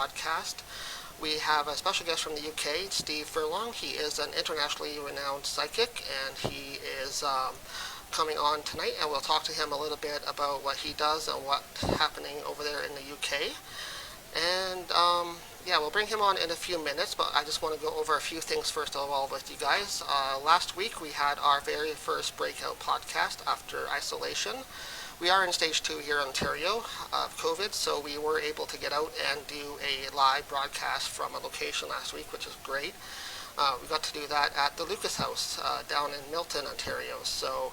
Podcast. We have a special guest from the UK, Steve Furlong. He is an internationally renowned psychic, and he is coming on tonight, and we'll talk to him a little bit about what he does and what's happening over there in the UK. And yeah, we'll bring him on in a few minutes, but I just want to go over a few things first of all with you guys. Last week we had our very first breakout podcast after isolation. We are in stage 2 here in Ontario of COVID, so we were able to get out and do a live broadcast from a location last week, which is great. We got to do that at the Lucas House down in Milton, Ontario. So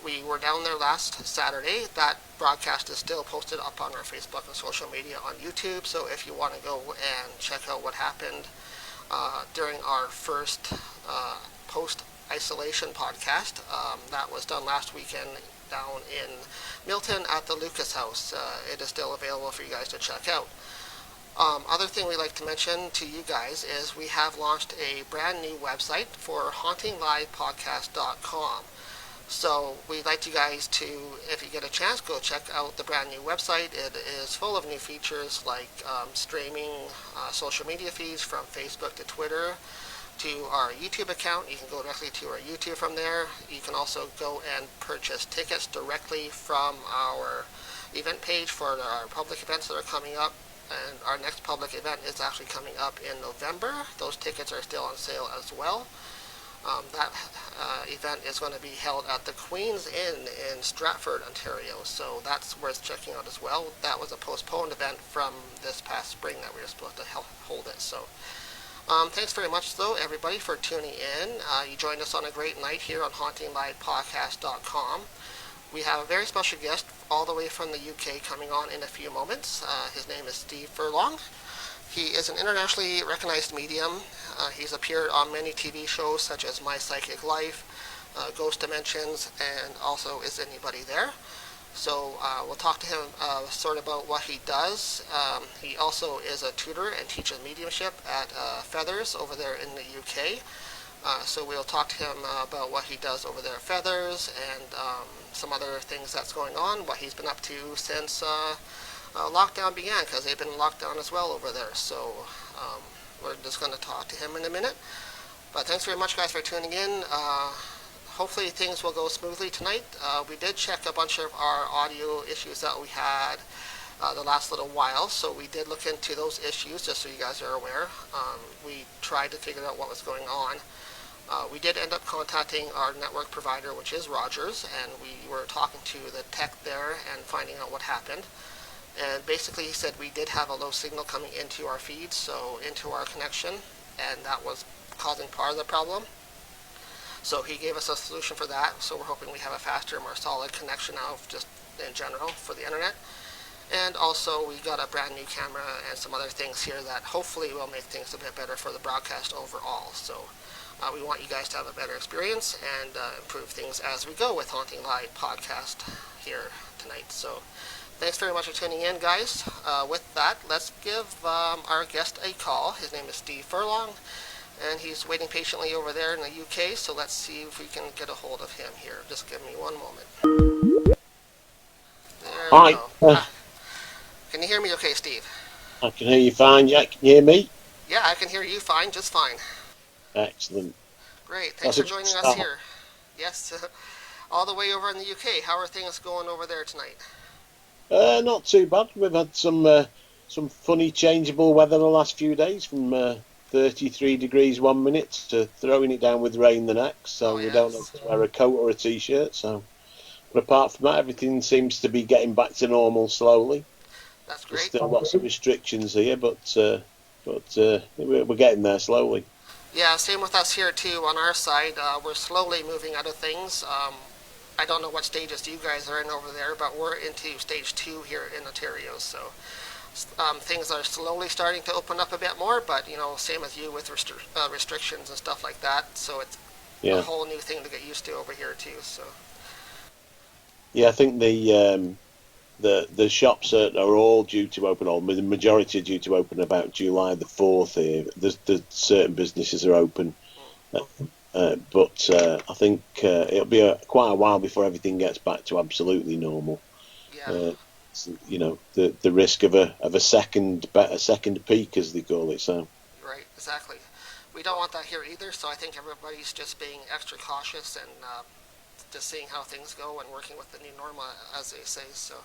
we were down there last Saturday. That broadcast is still posted up on our Facebook and social media on YouTube, so if you want to go and check out what happened during our first post-isolation podcast, that was done last weekend down in Milton at the Lucas House. It is still available for you guys to check out. Other thing we'd like to mention to you guys is we have launched a brand new website for HauntingLIVEpodcast.com. So we'd like you guys to, if you get a chance, go check out the brand new website. It is full of new features like streaming social media feeds from Facebook to Twitter to our YouTube account. You can go directly to our YouTube from there. You can also go and purchase tickets directly from our event page for our public events that are coming up. And our next public event is actually coming up in November. Those tickets are still on sale as well. That event is going to be held at the Queen's Inn in Stratford, Ontario, so that's worth checking out as well. That was a postponed event from this past spring that we were supposed to hold it. So thanks very much, though, everybody, for tuning in. You joined us on a great night here on HauntingLIVEpodcast.com. We have a very special guest all the way from the UK coming on in a few moments. His name is Steve Furlong. He is an internationally recognized medium. He's appeared on many TV shows such as My Psychic Life, Ghost Dimensions, and also Is Anybody There? So we'll talk to him sort of about what he does. He also is a tutor and teaches mediumship at Feathers over there in the UK. So we'll talk to him about what he does over there at Feathers and some other things that's going on, what he's been up to since lockdown began, because they've been in lockdown as well over there. So we're just going to talk to him in a minute. But thanks very much, guys, for tuning in. Hopefully things will go smoothly tonight. We did check a bunch of our audio issues that we had the last little while, so we did look into those issues, just so you guys are aware. We tried to figure out what was going on. We did end up contacting our network provider, which is Rogers, and we were talking to the tech there and finding out what happened. And basically he said we did have a low signal coming into our feed, so into our connection, and that was causing part of the problem. So he gave us a solution for that, so we're hoping we have a faster, more solid connection now, just in general, for the internet. And also we got a brand new camera and some other things here that hopefully will make things a bit better for the broadcast overall. So we want you guys to have a better experience and improve things as we go with Haunting Live Podcast here tonight. So thanks very much for tuning in, guys. With that, let's give our guest a call. His name is Steve Furlong, and he's waiting patiently over there in the UK, so let's see if we can get a hold of him here. Just give me one moment. There we go. Can you hear me okay, Steve? I can hear you fine, Jack. Can you hear me? Yeah, I can hear you fine, just fine. Excellent. Great. Thanks for joining us here. Yes, all the way over in the UK. How are things going over there tonight? Not too bad. We've had some funny changeable weather the last few days, from 33 degrees 1 minute to throwing it down with rain the next. So we don't have to wear a coat or a t-shirt. So, but apart from that, everything seems to be getting back to normal slowly. That's great. There's still lots of restrictions here, but we're getting there slowly. Yeah, same with us here too. On our side, we're slowly moving out of things. I don't know what stages you guys are in over there, but we're into stage 2 here in Ontario. So things are slowly starting to open up a bit more, but same as you with restrictions and stuff like that. So it's a whole new thing to get used to over here too. So yeah, I think the shops are all due to open, or the majority are due to open about July the 4th here. There's certain businesses are open, but I think it'll be quite a while before everything gets back to absolutely normal. Yeah. the risk of a second peak, as they call it. So Right, exactly. We don't want that here either, so I think everybody's just being extra cautious and just seeing how things go and working with the new normal, as they say. So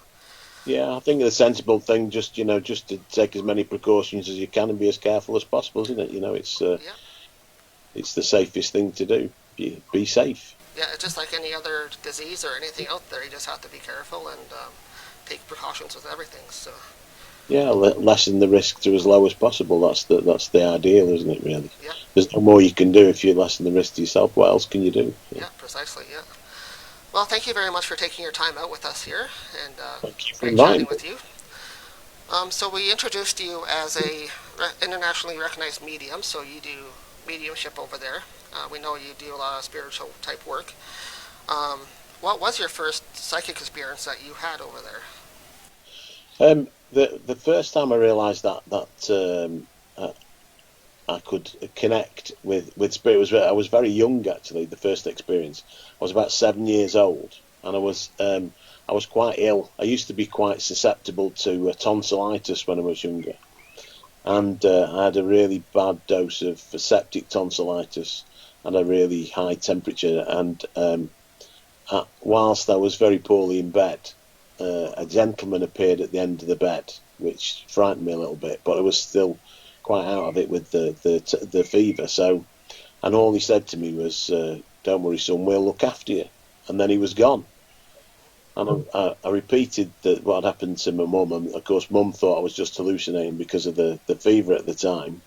yeah, I think the sensible thing, just to take as many precautions as you can and be as careful as possible, isn't it? yeah, It's the safest thing to do. Be safe. yeah, it's just like any other disease or anything out there. You just have to be careful and take precautions with everything. So Yeah, lessen the risk to as low as possible. That's the ideal, isn't it? Really, yeah, there's no more you can do if you lessen the risk to yourself. What else can you do? yeah, precisely, yeah. Well, thank you very much for taking your time out with us here, and Thank you for great chatting inviting me. with you. So we introduced you as a internationally recognized medium, so you do mediumship over there. We know you do a lot of spiritual type work. Um, what was your first psychic experience that you had over there? The first time I realised I could connect with spirit I was very young, actually. The first experience, I was about 7 years old, and I was quite ill. I used to be quite susceptible to tonsillitis when I was younger, and I had a really bad dose of septic tonsillitis and a really high temperature. And whilst I was very poorly in bed, a gentleman appeared at the end of the bed, which frightened me a little bit, but I was still quite out of it with the fever. So, and all he said to me was, "Don't worry, son, we'll look after you." And then he was gone. And I repeated what had happened to my mum, and of course, mum thought I was just hallucinating because of the fever at the time.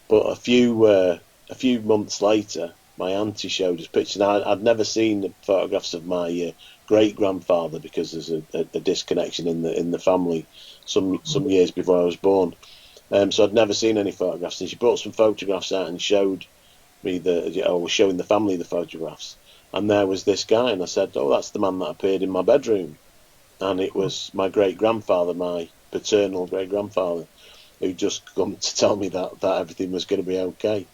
But a few months later, my auntie showed us pictures. Now, I'd never seen the photographs of my great grandfather because there's a disconnection in the family some years before I was born. So I'd never seen any photographs, and she brought some photographs out and showed me was showing the family the photographs, and there was this guy, and I said, "Oh, that's the man that appeared in my bedroom," and it was my great grandfather, my paternal great grandfather, who just come to tell me that everything was going to be okay.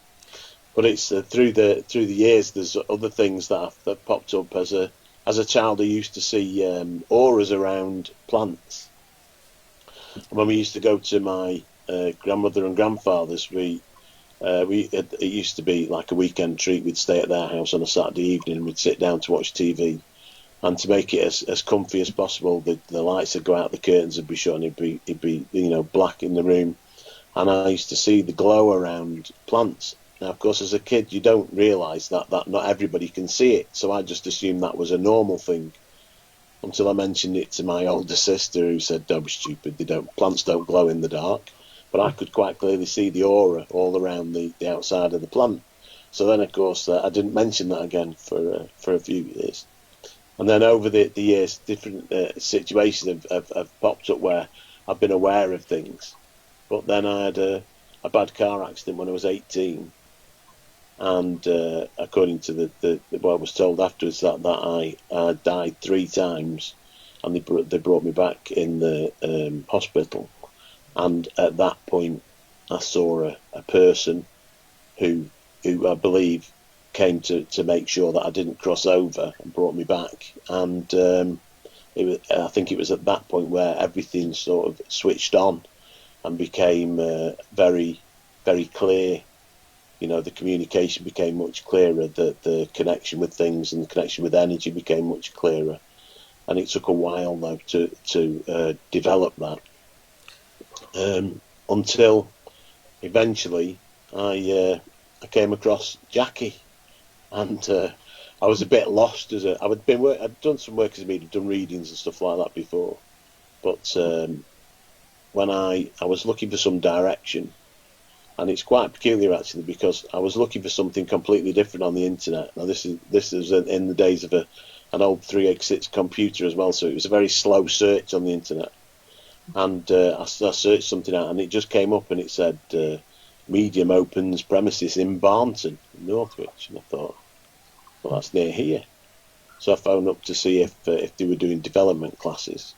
But it's through the years, there's other things that popped up. As a child, I used to see auras around plants, and when we used to go to my grandmother and grandfather's, it used to be like a weekend treat. We'd stay at their house on a Saturday evening, and we'd sit down to watch TV, and to make it as comfy as possible, the lights would go out, the curtains would be shut, and it'd be black in the room, and I used to see the glow around plants. Now, of course, as a kid, you don't realise that not everybody can see it, so I just assumed that was a normal thing, until I mentioned it to my older sister, who said, "Don't be stupid, plants don't glow in the dark." But I could quite clearly see the aura all around the outside of the plant. So then, of course, I didn't mention that again for a few years. And then over the years, different situations have popped up where I've been aware of things. But then I had a bad car accident when I was 18. And according to what I was told afterwards, that I died 3 times, and they brought me back in the hospital. And at that point, I saw a person who I believe came to make sure that I didn't cross over and brought me back. And I think it was at that point where everything sort of switched on and became very, very clear. The communication became much clearer, the connection with things and the connection with energy became much clearer. And it took a while, though, to develop that. Until eventually I came across Jackie, and I was a bit lost I'd done some work as a medium, done readings and stuff like that before, but when I was looking for some direction, and it's quite peculiar actually, because I was looking for something completely different on the internet. Now this is in the days of an old 386 computer as well, so it was a very slow search on the internet. And I searched something out, and it just came up, and it said medium opens premises in Barnton, Northwich, and I thought, well, that's near here. So I phoned up to see if they were doing development classes,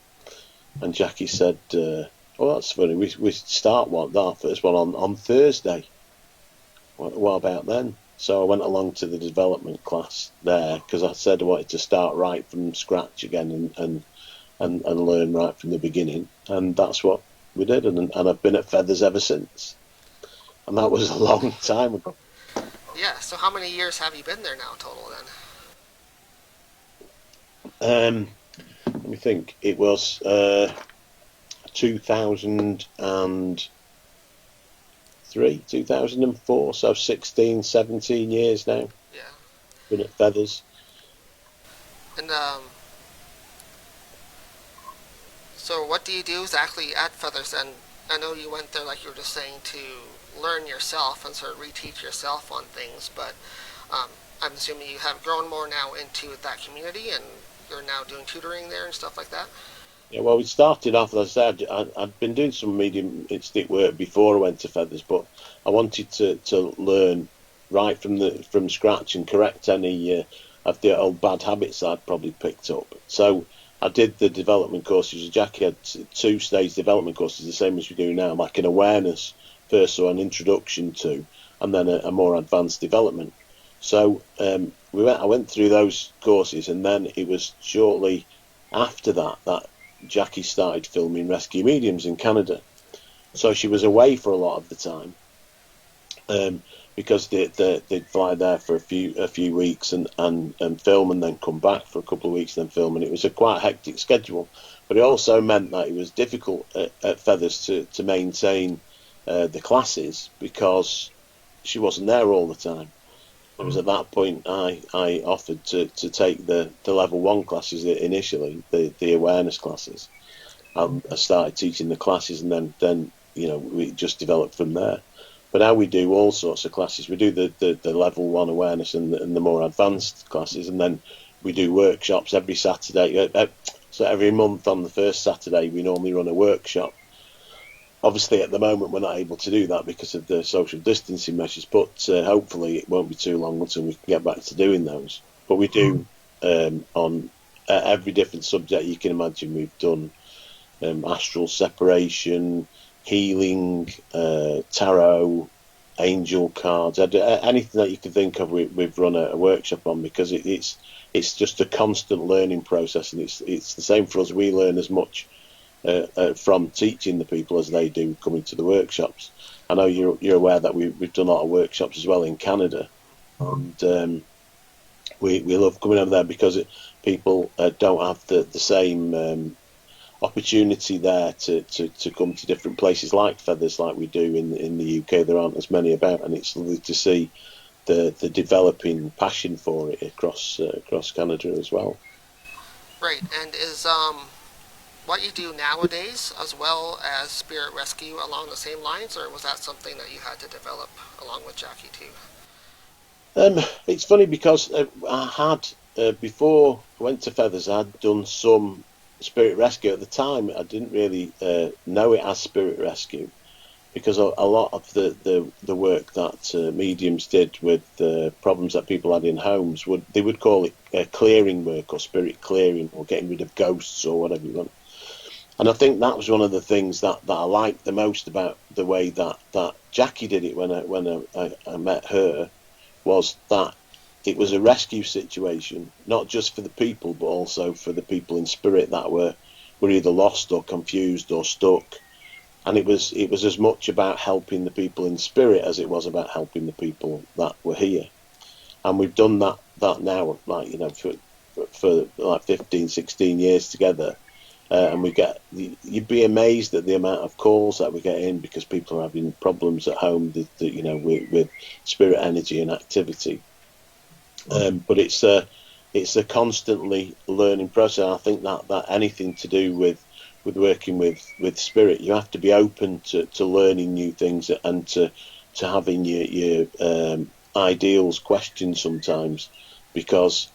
and Jackie said, "Oh, that's funny. We start our first one on Thursday. What about then?" So I went along to the development class there because I said I wanted to start right from scratch again and and learn right from the beginning. And that's what we did. And I've been at Feathers ever since. And that was a long time ago. Yeah. So how many years have you been there now total then? Let me think. It was 2003, 2004, so 16, 17 years now. Yeah. Been at Feathers. And so what do you do exactly at Feathers? And I know you went there, like you were just saying, to learn yourself and sort of reteach yourself on things, but I'm assuming you have grown more now into that community and you're now doing tutoring there and stuff like that? Yeah, well, we started off, as I said, I'd been doing some mediumistic work before I went to Feathers, but I wanted to learn right from scratch and correct any of the old bad habits that I'd probably picked up. So I did the development courses. Jackie had 2-stage development courses, the same as we do now, like an awareness first, so an introduction to, and then a more advanced development. So I went through those courses, and then it was shortly after that Jackie started filming rescue mediums in Canada. So she was away for a lot of the time, because they'd fly there for a few weeks and film, and then come back for a couple of weeks and then film, and it was a quite hectic schedule. But it also meant that it was difficult at Feathers to maintain the classes, because she wasn't there all the time. It was at that point I offered to take the level 1 classes initially, the awareness classes. I started teaching the classes, and then we just developed from there. But now we do all sorts of classes. We do the level 1 awareness and the more advanced classes, and then we do workshops every Saturday. So every month on the first Saturday we normally run a workshop. Obviously, at the moment, we're not able to do that because of the social distancing measures, but hopefully it won't be too long until we can get back to doing those. But we do on every different subject you can imagine. We've done astral separation, healing, tarot, angel cards, anything that you can think of. We've run a workshop on, because it's just a constant learning process, and it's the same for us. We learn as much from teaching the people as they do coming to the workshops. I know you're aware that we've done a lot of workshops as well in Canada, and we love coming over there because people don't have the same opportunity there to come to different places like Feathers, like we do in the UK. There aren't as many about, and it's lovely to see the developing passion for it across Canada as well. Right. And is what you do nowadays as well as spirit rescue along the same lines, or was that something that you had to develop along with Jackie too? It's funny because I had before I went to Feathers, I'd done some spirit rescue. At the time I didn't really know it as spirit rescue, because a lot of the work that mediums did with problems that people had in homes, they would call it clearing work, or spirit clearing, or getting rid of ghosts, or whatever you want. And I think that was one of the things that I liked the most about the way that Jackie did it when I met her, was that it was a rescue situation, not just for the people, but also for the people in spirit that were either lost or confused or stuck. And it was as much about helping the people in spirit as it was about helping the people that were here. And we've done that now, like, for like 15, 16 years together. And you'd be amazed at the amount of calls that we get in, because people are having problems at home with spirit energy and activity. But it's a constantly learning process. I think that anything to do with working with spirit, you have to be open to learning new things, and to having your ideals questioned sometimes, because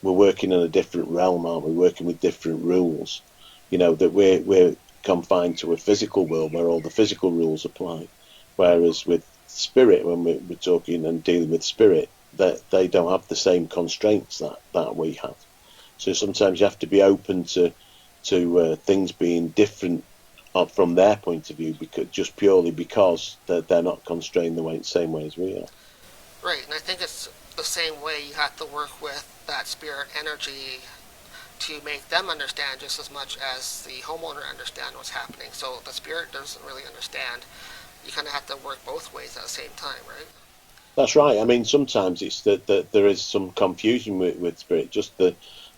we're working in a different realm, aren't we? Working with different rules, that we're confined to a physical world where all the physical rules apply, whereas with spirit, when we're talking and dealing with spirit, that they don't have the same constraints that we have. So sometimes you have to be open to things being different from their point of view, just purely because they're not constrained the same way as we are. Right, and I think it's the same way you have to work with that spirit energy to make them understand just as much as the homeowner understand what's happening. So the spirit doesn't really understand. You kind of have to work both ways at the same time, right? That's right. I mean, sometimes it's that there is some confusion with spirit, just the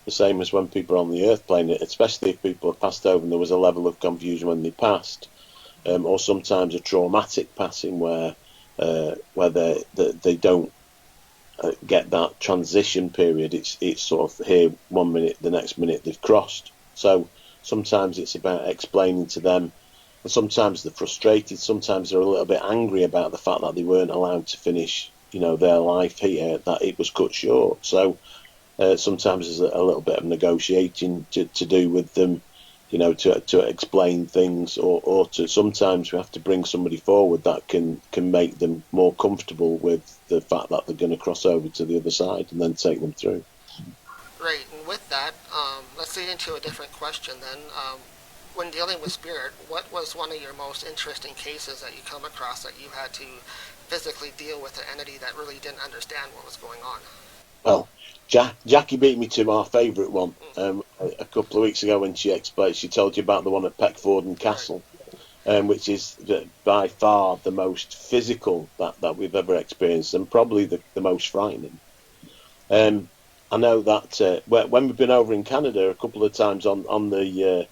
same as when people are on the earth plane, especially if people have passed over and there was a level of confusion when they passed, or sometimes a traumatic passing where they don't get that transition period. It's sort of here 1 minute, the next minute they've crossed. So sometimes it's about explaining to them, and sometimes they're frustrated, sometimes they're a little bit angry about the fact that they weren't allowed to finish, their life here, that it was cut short. So sometimes there's a little bit of negotiating to do with them, to explain things, or to sometimes we have to bring somebody forward that can make them more comfortable with the fact that they're going to cross over to the other side and then take them through. Right, and with that, let's lead into a different question then. When dealing with spirit, what was one of your most interesting cases that you come across that you had to physically deal with an entity that really didn't understand what was going on? Well, Jackie beat me to our favourite one a couple of weeks ago when she explained. She told you about the one at Peckford Castle, which is by far the most physical that we've ever experienced, and probably the most frightening. I know that when we've been over in Canada a couple of times on the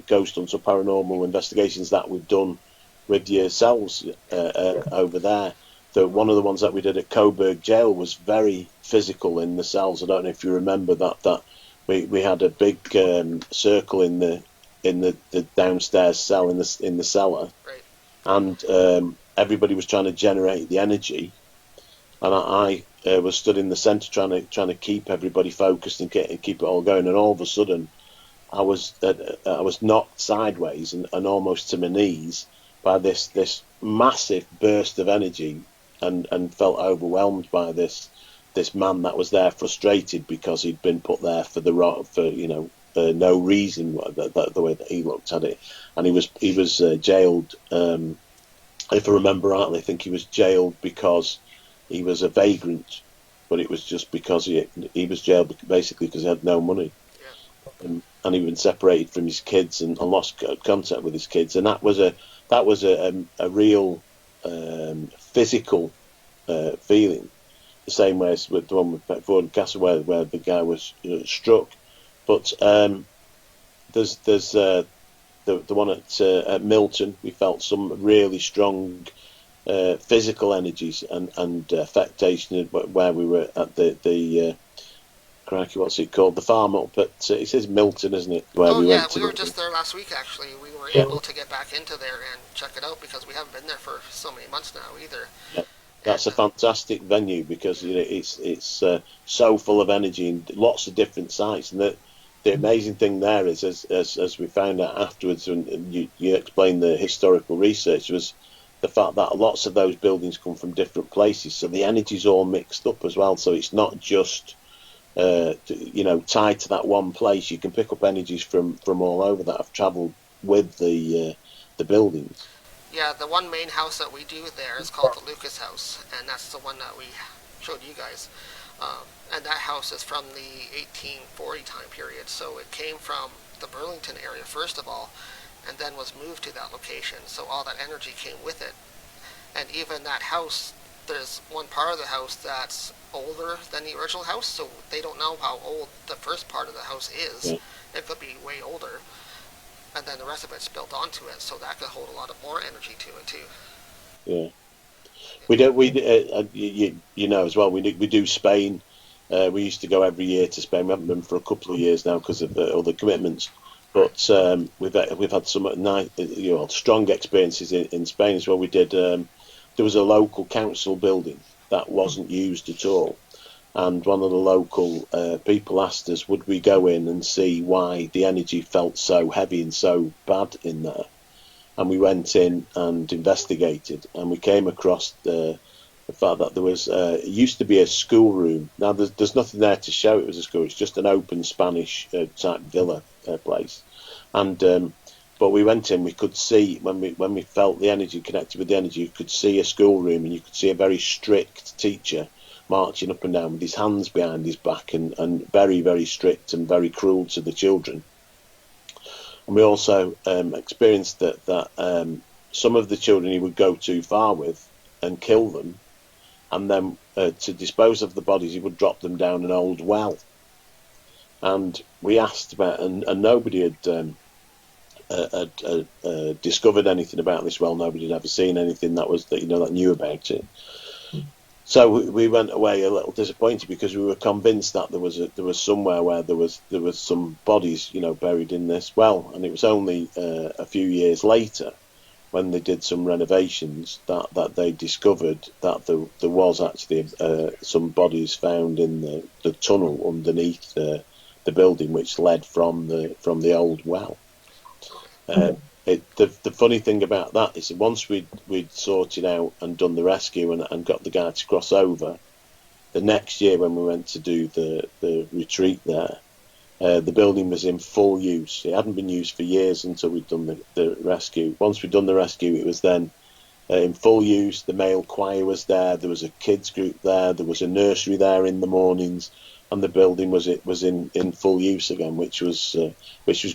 ghost hunts or paranormal investigations that we've done with yourselves over there, one of the ones that we did at Coburg Jail was very physical in the cells. I don't know if you remember that we had a big circle in the downstairs cell in the cellar, right. And everybody was trying to generate the energy, and I was stood in the centre trying to keep everybody focused and keep it all going. And all of a sudden, I was knocked sideways and almost to my knees by this massive burst of energy. And felt overwhelmed by this man that was there, frustrated because he'd been put there for no reason, the way that he looked at it. And he was jailed. If I remember rightly, I think he was jailed because he was a vagrant, but it was just because he was jailed basically because he had no money, and he'd been separated from his kids and lost contact with his kids, and that was a real physical feeling, the same way as with the one with Peckford Castle where the guy was struck. But there's the one at Milton. We felt some really strong physical energies and affectation where we were at the crikey, what's it called? The farm up at it says Milton, isn't it? Where we were just there last week actually. We were able to get back into there and check it out because we haven't been there for so many months now either. Yeah. That's a fantastic venue because it's so full of energy and lots of different sites. And the amazing thing there is, as we found out afterwards, and you explained the historical research, was the fact that lots of those buildings come from different places, so the energy's all mixed up as well. So it's not just tied to that one place. You can pick up energies from all over that have travelled with the buildings. Yeah, the one main house that we do there is called the Lucas House, and that's the one that we showed you guys. And that house is from the 1840 time period, so it came from the Burlington area first of all, and then was moved to that location, so all that energy came with it. And even that house, there's one part of the house that's older than the original house, so they don't know how old the first part of the house is. Yeah. It could be way older. And then the rest of it's built onto it, so that could hold a lot of more energy to it too. Yeah, we as well. We do Spain. We used to go every year to Spain. We haven't been for a couple of years now because of other commitments. But we've had some nice, strong experiences in Spain as well. We did. There was a local council building that wasn't used at all. And one of the local people asked us, would we go in and see why the energy felt so heavy and so bad in there? And we went in and investigated, and we came across the fact that there was used to be a schoolroom. Now there's nothing there to show it was a school. It's just an open Spanish type villa place. And but we went in. We could see when we felt the energy connected with the energy. You could see a schoolroom, and you could see a very strict teacher marching up and down with his hands behind his back and very, very strict and very cruel to the children. And we also experienced that some of the children he would go too far with and kill them, and then to dispose of the bodies he would drop them down an old well. And we asked about, and nobody had discovered anything about this well. Nobody had ever seen anything that knew about it. So we went away a little disappointed, because we were convinced that there was somewhere where there was some bodies, buried in this well. And it was only a few years later, when they did some renovations, that they discovered that there was actually some bodies found in the tunnel underneath the building, which led from the old well. The funny thing about that is that once we'd sorted out and done the rescue and got the guy to cross over, the next year when we went to do the retreat there, the building was in full use. It hadn't been used for years until we'd done the rescue. Once we'd done the rescue, it was then in full use. The male choir was there. There was a kids group there. There was a nursery there in the mornings, and the building was in full use again, which was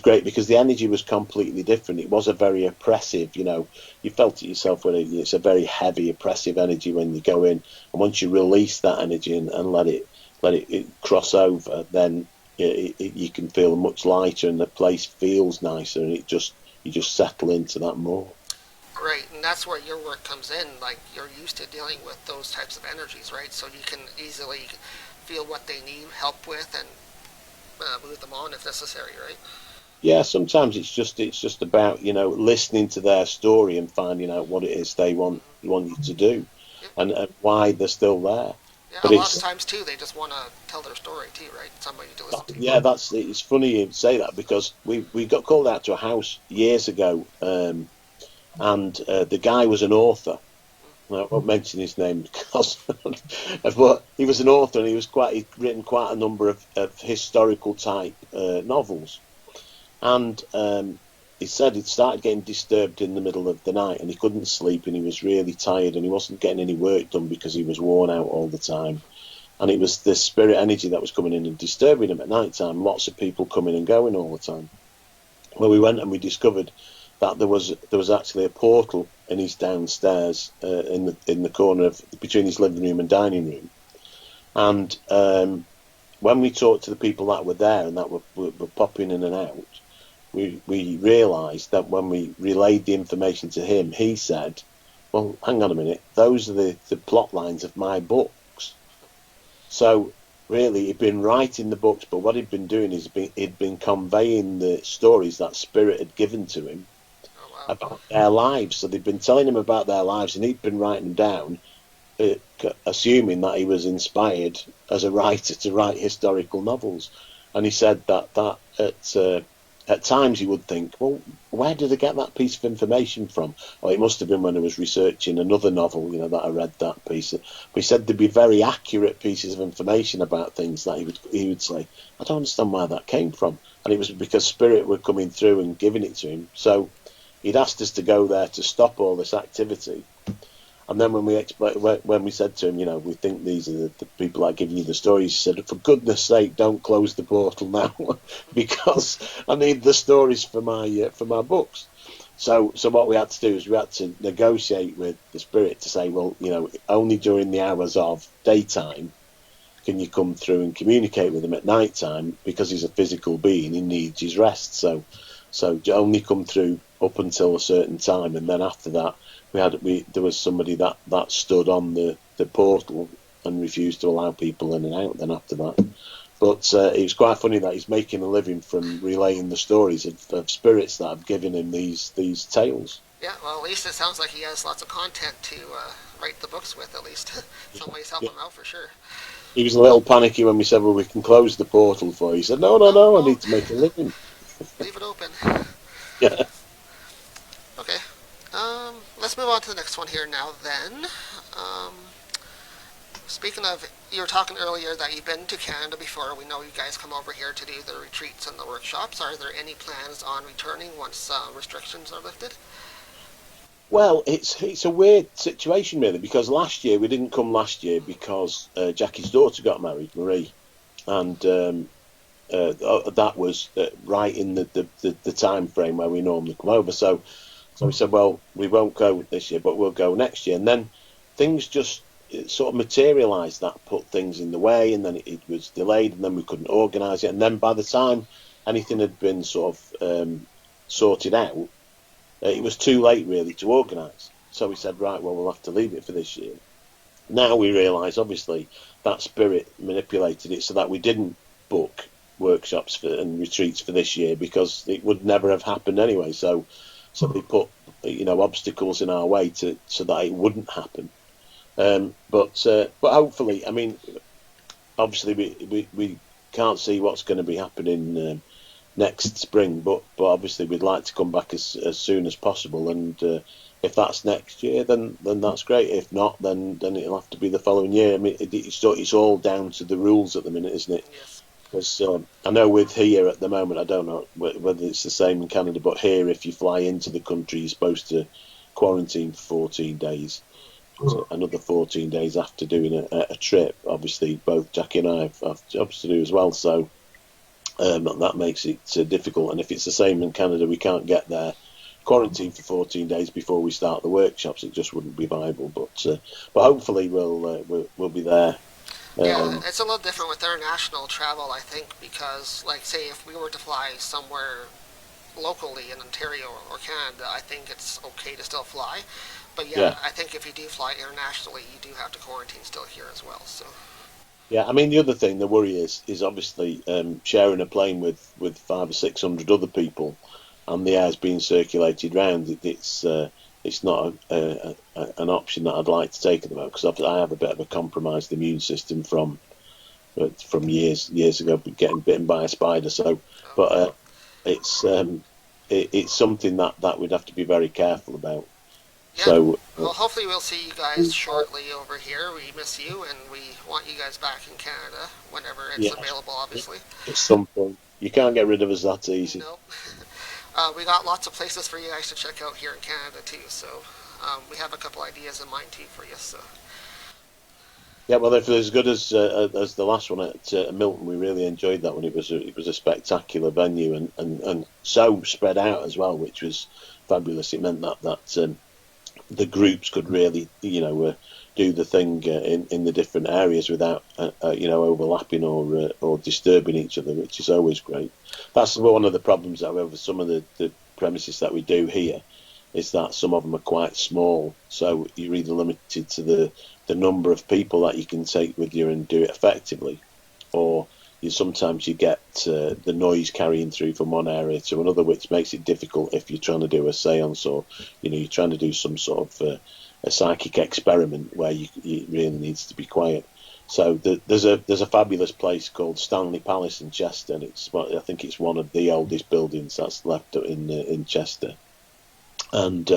great, because the energy was completely different. It was a very oppressive, you felt it yourself when it's a very heavy, oppressive energy when you go in, and once you release that energy and let it cross over, then you can feel much lighter, and the place feels nicer, and you just settle into that more. Right, and that's where your work comes in. Like, you're used to dealing with those types of energies, right? So you can easily feel what they need help with and move them on if necessary, right? Yeah, sometimes it's just about listening to their story and finding out what it is they want you to do, yep. and why they're still there. Yeah, but a lot of times too, they just want to tell their story too, right? Somebody to listen to. Yeah, it's funny you say that, because we got called out to a house years ago, and the guy was an author. I won't mention his name because, but he was an author, and he'd written quite a number of historical type novels, and he said he'd started getting disturbed in the middle of the night, and he couldn't sleep, and he was really tired, and he wasn't getting any work done because he was worn out all the time, and it was the spirit energy that was coming in and disturbing him at night time. Lots of people coming and going all the time. Well, we went and we discovered that there was actually a portal in his downstairs in the corner between his living room and dining room, and when we talked to the people that were there and that were popping in and out, we realised that when we relayed the information to him, he said, "Well, hang on a minute, those are the plot lines of my books." So really, he'd been writing the books, but what he'd been doing is he'd been conveying the stories that Spirit had given to him about their lives. So they'd been telling him about their lives, and he'd been writing them down, assuming that he was inspired as a writer to write historical novels. And he said that at times he would think, well, where did I get that piece of information from? Or it must have been when I was researching another novel, that I read that piece. But he said there'd be very accurate pieces of information about things that he would say, I don't understand where that came from. And it was because Spirit were coming through and giving it to him. So he'd asked us to go there to stop all this activity. And then when we said to him, we think these are the people that are giving you the stories, he said, for goodness sake, don't close the portal now, because I need the stories for my books. So what we had to do is we had to negotiate with the Spirit to say, well, only during the hours of daytime can you come through and communicate with him. At night time, because he's a physical being, he needs his rest. So only come through up until a certain time, and then after that, there was somebody that stood on the portal and refused to allow people in and out then after that. But it was quite funny that he's making a living from relaying the stories of spirits that have given him these tales. Yeah, well, at least it sounds like he has lots of content to write the books with, at least. Somebody's helping him out for sure. He was a little panicky when we said, well, we can close the portal for you. He said, no, I need to make a living. Leave it open. Yeah. Okay. Let's move on to the next one here now then. Speaking of, you were talking earlier that you've been to Canada before. We know you guys come over here to do the retreats and the workshops. Are there any plans on returning once restrictions are lifted? Well, it's a weird situation really, because last year we didn't come last year because Jackie's daughter got married, Marie, and that was right in the time frame where we normally come over. So we said, well, we won't go this year, but we'll go next year. And then things just sort of materialised, that put things in the way, and then it was delayed, and then we couldn't organise it. And then by the time anything had been sort of sorted out, it was too late really to organise. So we said, right, well, we'll have to leave it for this year. Now we realise, obviously, that spirit manipulated it so that we didn't book workshops and retreats for this year, because it would never have happened anyway. So they put obstacles in our way so that it wouldn't happen. But hopefully, I mean, obviously we can't see what's going to be happening next spring, but obviously we'd like to come back as soon as possible, and if that's next year, then that's great. If not, then it'll have to be the following year. I mean, it's all down to the rules at the minute, isn't it? Yes. Because I know with here at the moment, I don't know whether it's the same in Canada, but here, if you fly into the country, you're supposed to quarantine for 14 days. So another 14 days after doing a trip. Obviously, both Jackie and I have jobs to do as well, so that makes it difficult. And if it's the same in Canada, we can't get there, quarantine for 14 days before we start the workshops. It just wouldn't be viable. But hopefully we'll be there. Yeah, it's a little different with international travel, I think, because, like, say, if we were to fly somewhere locally in Ontario or Canada, I think it's okay to still fly. But yeah, I think if you do fly internationally, you do have to quarantine still here as well. So. Yeah, I mean, the other thing, the worry is obviously sharing a plane with 500 or 600 other people, and the air's being circulated round. It's not an option that I'd like to take at the moment, because I have a bit of a compromised immune system from years ago, getting bitten by a spider. So, but it's something that we'd have to be very careful about. Yeah. So, well, hopefully we'll see you guys shortly over here. We miss you, and we want you guys back in Canada whenever it's available, obviously. At some point. You can't get rid of us that easy. Nope. We got lots of places for you guys to check out here in Canada, too. So we have a couple ideas in mind, too, for you. So. Yeah, well, if it was as good as the last one at Milton, we really enjoyed that one. It was a spectacular venue, and so spread out as well, which was fabulous. It meant that the groups could really, do the thing in the different areas without, overlapping or disturbing each other, which is always great. That's one of the problems that we have with some of the premises that we do here, is that some of them are quite small, so you're either limited to the number of people that you can take with you and do it effectively, or sometimes you get the noise carrying through from one area to another, which makes it difficult if you're trying to do a seance, or you're trying to do some sort of a psychic experiment where it really needs to be quiet. So there's a fabulous place called Stanley Palace in Chester, and I think it's one of the oldest buildings that's left in Chester, and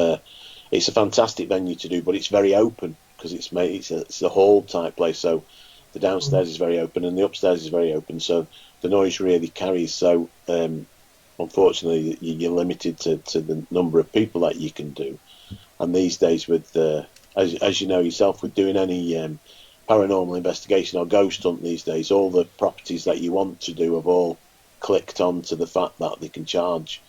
it's a fantastic venue to do, but it's very open, because it's a hall type place, so the downstairs is very open and the upstairs is very open, so the noise really carries. So unfortunately, you're limited to the number of people that you can do. And these days, with as you know yourself, with doing any paranormal investigation or ghost hunt these days, all the properties that you want to do have all clicked on to the fact that they can charge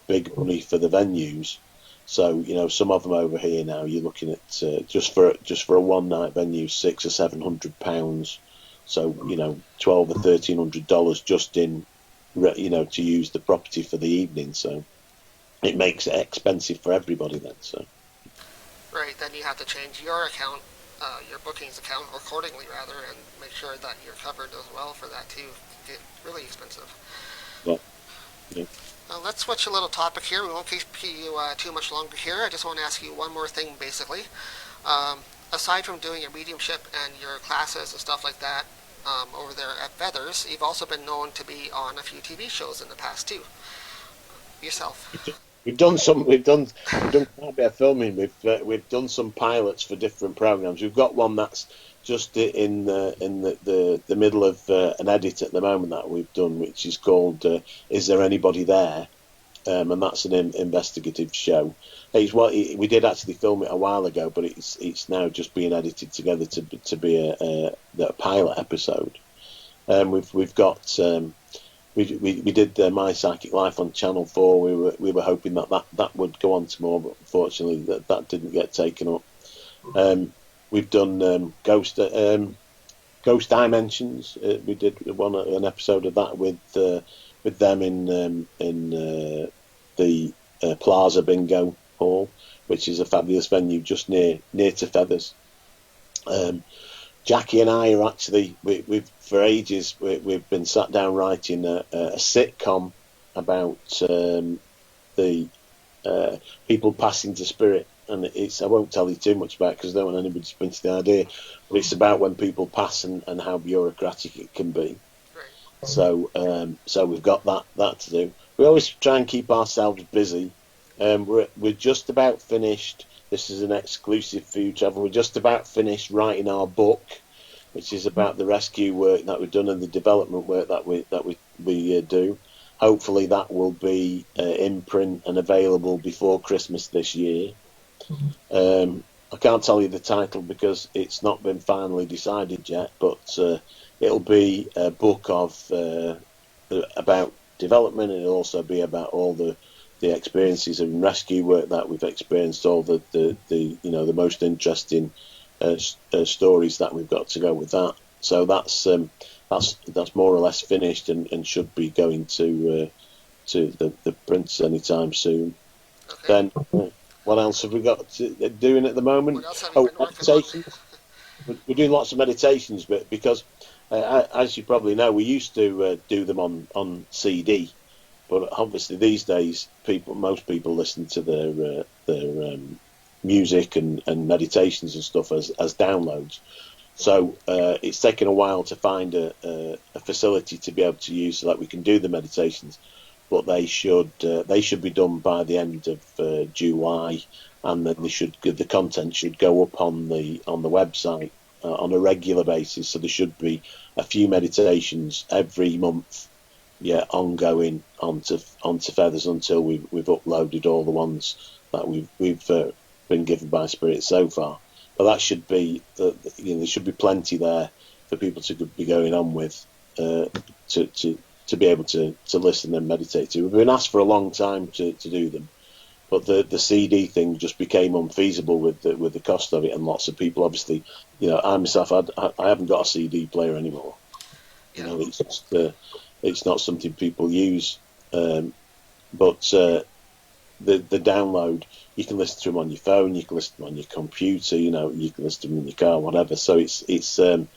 big money for the venues. So some of them over here now, you're looking at just for a one night venue, £600 or £700. So $1,200 or $1,300 just in to use the property for the evening. So it makes it expensive for everybody then. So right, then you have to change your account, your bookings account accordingly, rather, and make sure that you're covered as well for that too. Get really expensive. Yeah. Let's switch a little topic here. We won't keep you too much longer here. I just want to ask you one more thing, basically. Aside from doing your mediumship and your classes and stuff like that over there at Feathers, you've also been known to be on a few TV shows in the past too. Yourself. We've done quite a bit of filming. We've done some pilots for different programs. We've got one that's just in the middle of an edit at the moment that we've done, which is called "Is There Anybody There?" And that's an investigative show. we did actually film it a while ago, but it's now just being edited together to be a pilot episode. We've got we did My Psychic Life on Channel 4. We were hoping that would go on to more, but unfortunately that didn't get taken up. We've done Ghost Dimensions. We did an episode of that with them in the Plaza Bingo Hall, which is a fabulous venue just near to Feathers. Jackie and I are actually we've for ages we've been sat down writing a sitcom about the people passing to spirit, and I won't tell you too much about it because I don't want anybody to pinch the idea, but it's about when people pass and how bureaucratic it can be. Right. So we've got that to do. We always try and keep ourselves busy. We're just about finished. This is an exclusive for you, Trevor. We're just about finished writing our book, which is about the rescue work that we've done and the development work that we do. Hopefully that will be in print and available before Christmas this year. I can't tell you the title because it's not been finally decided yet, but it'll be a book about development, and it'll also be about all the experiences and rescue work that we've experienced, all the most interesting stories that we've got to go with that. So that's more or less finished and should be going to the prints anytime soon. Okay. Then what else have we got doing at the moment? What else have you been meditations. We're doing lots of meditations, but because as you probably know, we used to do them on CD. But obviously these days, most people listen to their music and meditations and stuff as downloads. So it's taken a while to find a facility to be able to use so that we can do the meditations. But they should be done by the end of July, and then the content should go up on the website on a regular basis. So there should be a few meditations every month. Yeah, ongoing onto Feathers until we've uploaded all the ones that we've been given by Spirit so far. But that should be there should be plenty there for people to be going on with to be able to listen and meditate to. We've been asked for a long time to do them, but the CD thing just became unfeasible with the cost of it, and lots of people obviously, I myself I haven't got a CD player anymore. Yeah. It's just it's not something people use, but the download, you can listen to them on your phone, you can listen to them on your computer, you can listen to them in your car, whatever. So it's then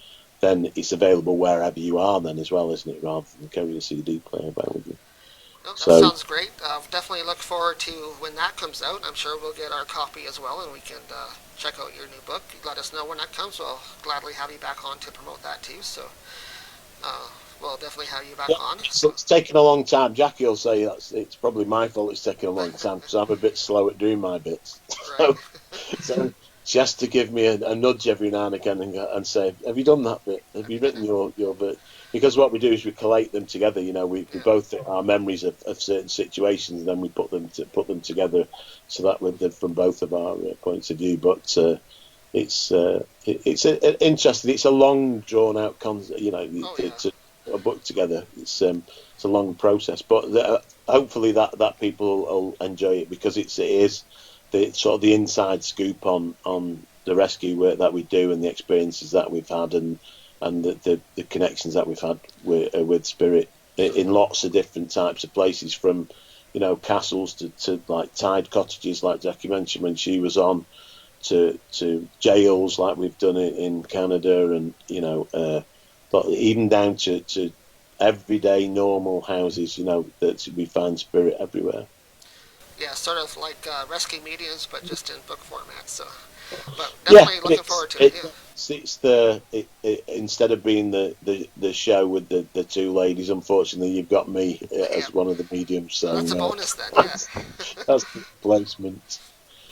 it's available wherever you are then as well, isn't it? Rather than carrying a CD player about with you. Well, that sounds great. Definitely look forward to when that comes out. I'm sure we'll get our copy as well, and we can check out your new book. Let us know when that comes. I'll gladly have you back on to promote that too. So. We'll definitely have you back on. It's taken a long time. Jackie will say it's probably my fault it's taken a long time because I'm a bit slow at doing my bits. Right. So she has to give me a nudge every now and again and say, have you done that bit? Have you written your bit? Because what we do is we collate them together. We both our memories of certain situations, and then we put them together so that we're from both of our points of view. But it's interesting. It's a long, drawn out concept. To a book together. It's a long process, but hopefully that people will enjoy it because it is the sort of the inside scoop on the rescue work that we do and the experiences that we've had and the connections that we've had with Spirit in lots of different types of places, from castles to like tide cottages like Jackie mentioned when she was on, to jails like we've done it in Canada, and but even down to everyday normal houses, that we find Spirit everywhere. Yeah, sort of like rescue mediums, but just in book format. So, but definitely looking forward to it. Instead of being the show with the two ladies, unfortunately, you've got me as one of the mediums. So that's a bonus then. Yeah, that's the placement.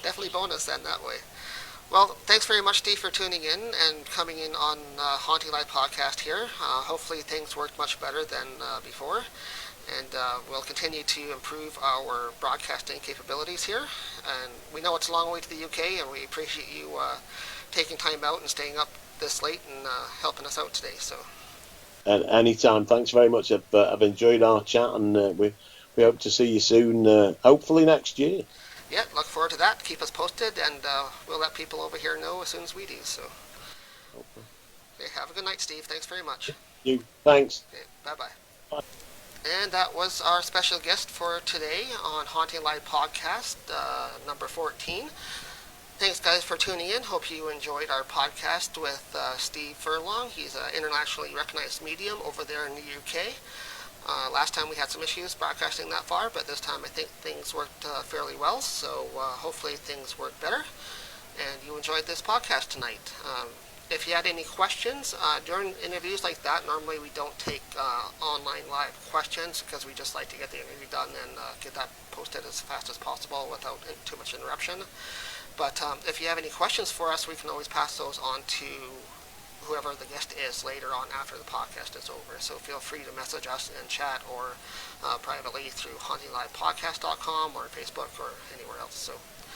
Definitely bonus then that way. Well, thanks very much, Steve, for tuning in and coming in on HauntingLIVE podcast here. Hopefully things worked much better than before. And we'll continue to improve our broadcasting capabilities here. And we know it's a long way to the UK, and we appreciate you taking time out and staying up this late and helping us out today. So, anytime. Thanks very much. I've enjoyed our chat, and we hope to see you soon. Hopefully next year. Yeah, look forward to that. Keep us posted, and we'll let people over here know as soon as we do. So, okay, have a good night, Steve. Thanks very much. Thanks. Okay, bye-bye. And that was our special guest for today on Haunting Live Podcast, number 14. Thanks, guys, for tuning in. Hope you enjoyed our podcast with Steve Furlong. He's an internationally recognized medium over there in the UK. Last time we had some issues broadcasting that far, but this time I think things worked fairly well, so hopefully things work better. And you enjoyed this podcast tonight. If you had any questions during interviews like that, normally we don't take online live questions because we just like to get the interview done and get that posted as fast as possible without too much interruption. But if you have any questions for us, we can always pass those on to whoever the guest is later on after the podcast is over. So feel free to message us in chat or privately through HauntingLivePodcast.com or Facebook or anywhere else. So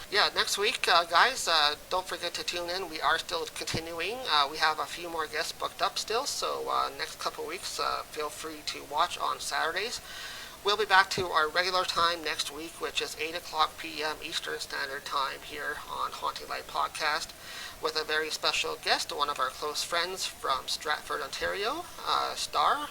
yeah, next week, guys, don't forget to tune in. We are still continuing. We have a few more guests booked up still, so next couple of weeks, feel free to watch on Saturdays. We'll be back to our regular time next week, which is 8 o'clock p.m. Eastern Standard Time here on Haunting Live Podcast, with a very special guest, one of our close friends from Stratford, Ontario, Star.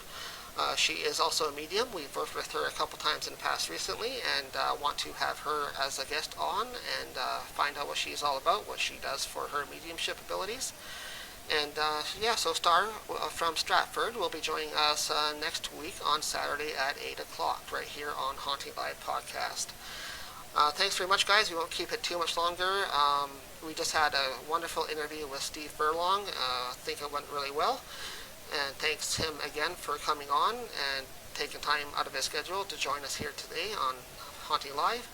She is also a medium. We've worked with her a couple times in the past recently, and want to have her as a guest on and find out what she's all about, what she does for her mediumship abilities. And yeah, so Star from Stratford will be joining us next week on Saturday at 8 o'clock right here on Haunting Live Podcast. Thanks very much, guys. We won't keep it too much longer. We just had a wonderful interview with Steve Furlong. I think it went really well. And thanks him again for coming on and taking time out of his schedule to join us here today on Haunting Live.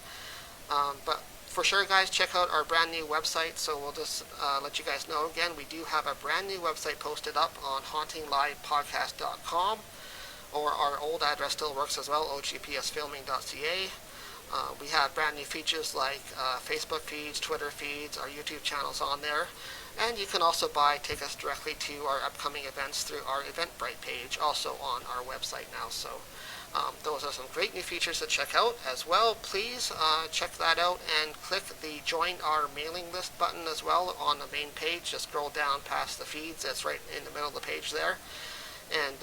But for sure, guys, check out our brand new website. So we'll just let you guys know again, we do have a brand new website posted up on HauntingLivePodcast.com, or our old address still works as well, ogpsfilming.ca. We have brand new features like Facebook feeds, Twitter feeds, our YouTube channels on there. And you can also buy tickets directly to our upcoming events through our Eventbrite page, also on our website now. So those are some great new features to check out as well. Please check that out and click the Join Our Mailing List button as well on the main page. Just scroll down past the feeds. It's right in the middle of the page there. And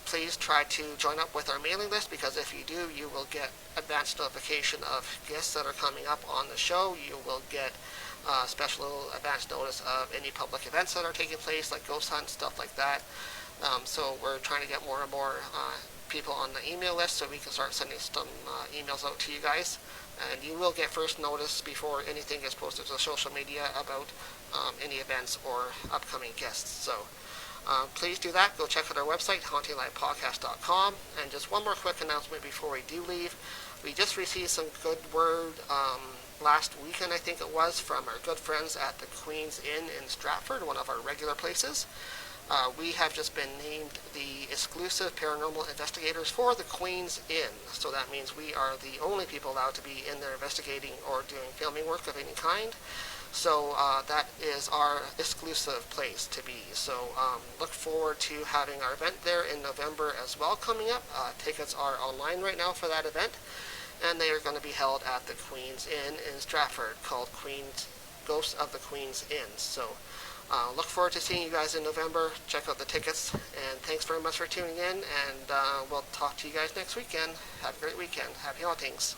please try to join up with our mailing list, because if you do, you will get advance notification of guests that are coming up on the show. You will get special advance notice of any public events that are taking place, like ghost hunts, stuff like that. So we're trying to get more and more people on the email list so we can start sending some emails out to you guys. And you will get first notice before anything is posted to social media about any events or upcoming guests. So please do that. Go check out our website, HauntingLivePodcast.com. And just one more quick announcement before we do leave. We just received some good word last weekend, I think it was, from our good friends at the Queen's Inn in Stratford, one of our regular places. We have just been named the exclusive paranormal investigators for the Queen's Inn. So that means we are the only people allowed to be in there investigating or doing filming work of any kind. So that is our exclusive place to be. So look forward to having our event there in November as well coming up. Tickets are online right now for that event, and they are going to be held at the Queen's Inn in Stratford, called Ghosts of the Queen's Inn. So look forward to seeing you guys in November. Check out the tickets, and thanks very much for tuning in, and we'll talk to you guys next weekend. Have a great weekend. Happy hauntings.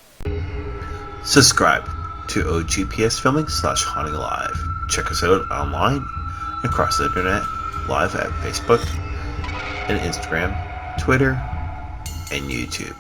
Subscribe to OGPSFilming/HauntingLive. Check us out online, across the internet, live at Facebook and Instagram, Twitter, and YouTube.